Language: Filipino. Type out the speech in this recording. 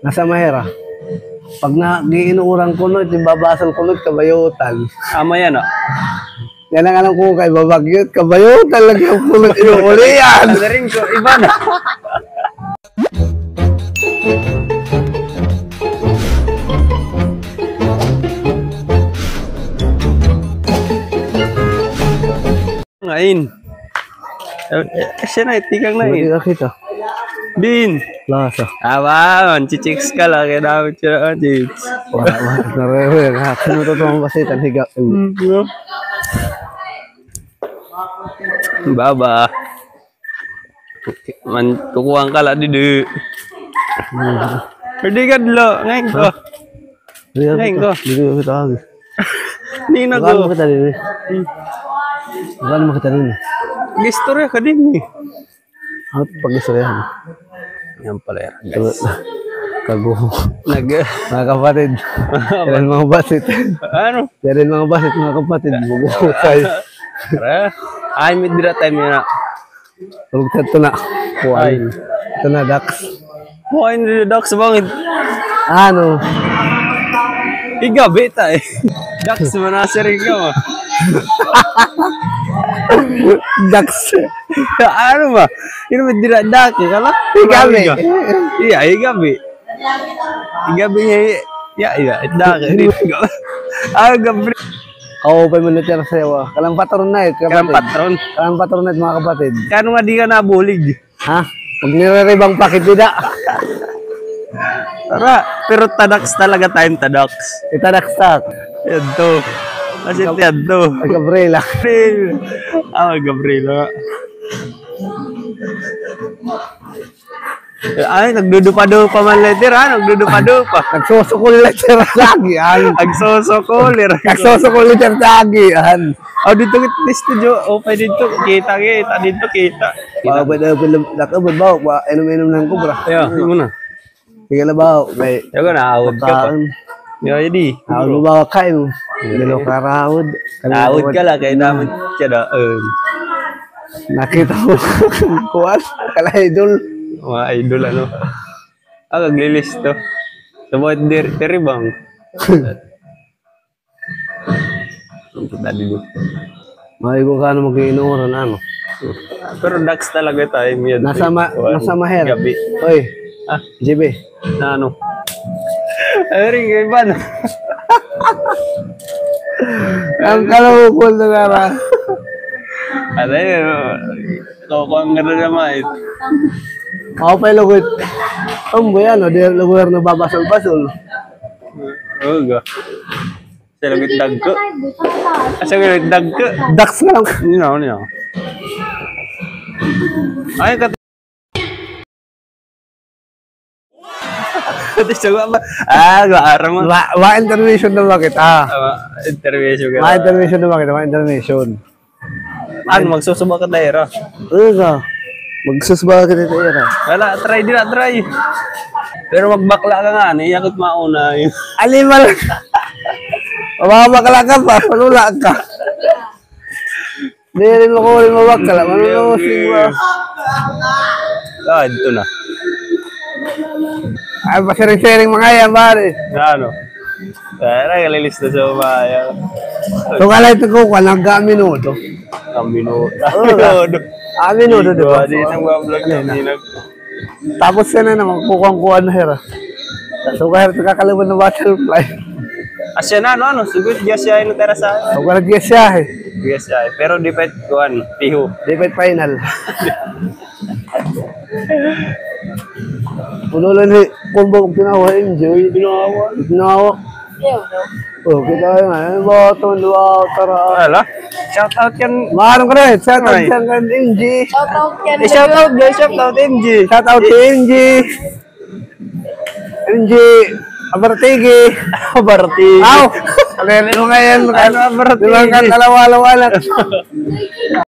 Nasa mahera. Pag nagiinuurang kunot, yung babasal kunot, kabayutan. Ama yan, oh. Yan ang alam ko kay Babagyot, kabayutan lang yung kunot inuuli yan. Ano rin ko, iba na. Ngayon. Siya na, itikang na Hindi eh. ka kita. Bin. Lasa. Awan, chichiks ka lang. Kaya dapat siya na, chichiks. Wala, narewe. Sino to itong basitan? Higa. Baba. Man, kukuha ka lang dito. Pwede ka dito. Ngayon ko. Ngayon ko. Hindi ka kita lagi. Nino Magkano mo ko. kita din eh? Magkano mo kita din eh? Gistorya ka din eh. Ano pag-istoryahan? Yan pala yan, guys. Kago. Mga kapatid. Yan mga basit. ano? Yan mga basit, mga kapatid. Bugukay. Tara. Ay, may dira time yun na. Tulog ito na. Ay. Ito na, Dax. Mukha yung Dax bangit. Ano? Igabi ta eh. Dax, manasirin ka mo. Dax. Ano ba? Yun may dira Dax. Kala? Igabi. Iya, igabi. Igabi niya. Iya, Dax. Ah, gabi. Oo, pa mo natira sa'yo ah. Kalang patron na eh. Kalang patron. Kalang patron na eh, mga kapatid. Kano nga di ka nabulig? Ha? Pag nire-rebang pakit, tidak. Tara, pero tadax talaga tayong tadax. Itadak-stak. Yan to. Kasi yan to. Ay, Gabriela. Ah, Gabriela. Ay, nagdudupa-dupa man letter, ha? Nagdudupa-dupa. Nagsusukul letter lagi, yan. Agsosokolir. Nagsusukul letter lagi, yan. Oh, dito kita studio. Oh, pwede dito. Kita. Dito kita. Nakabot ba? Inom-inom ng kubra. Ayo, yun muna. Sige na ba? May Yo, naawad ka pa. kaan. Yo, yadi. Awad mo ba kain mo? Dilo ka rawad. Naawad ka lang, kaya naman siya na. Nakita mo. Kuwan. Kala idol. Mga idol, ano. Ah, kaglilis to. Sa mga teribang. Tadi dito. May ko ka na mag-iinuran, ano? Pero Dax talaga tayo. Nasa maher. Gabi. Oy, Ah, JB. na ano? Ay, kay Ivan. Ang kalawukol na nara. Ano yun? Kukuha nga na naman. Ako pa ilugod. Ang buyan, o. Di lugar na babasol-basol. Oo ga. Sa lagit dagko. Sa lagit dagko. Dax nga lang. Ano. Ay, kat... Gaara mo. Ma-intervention na ba kita? Intervention ka. Ma-intervention na ba kita? Ma-intervention. Ano, magsusuba ka tayo, Oo ka. Magsusba ka dito, Ira. Wala, try. Pero magbakla ka nga, niyakot mauna yun. Alimal. Mababakala ka pa, panula ka. Hindi rin mo ko rin mabakala. Manunusin mo. Ah, dito na. Ay, pasiring-siring mga yan, pare. Ano? Tara, kalilis na sa umaya. So, kala ito ko, nag-minuto. Ang minuto. Minuto, di ba? Di isang vlog na, hindi nag... Tapos yan na naman, kukuha-kuha na hera. So, kaya ito kakalimutan ng butterfly. Asya na, ano? Sugot, gas siya yung tera sa akin. So, kaya nag-guess siya eh. Gas siya. Pero di pa ito, tiho. Dapat final. Punulan ni Kumbo kung tinawa, enjoy. Tinawa. Oh, kita yun nga. Ano ba ito? Tara. Wala. Shout out yan. Maharang ka rin. Shout out siya kan NG. Shout out guys. Shout out MG. Shout out si NG. NG. Abartigi. Barti. Aw! Ano ngayon? Ano, Abartigi? Diba ka kalawala-wala.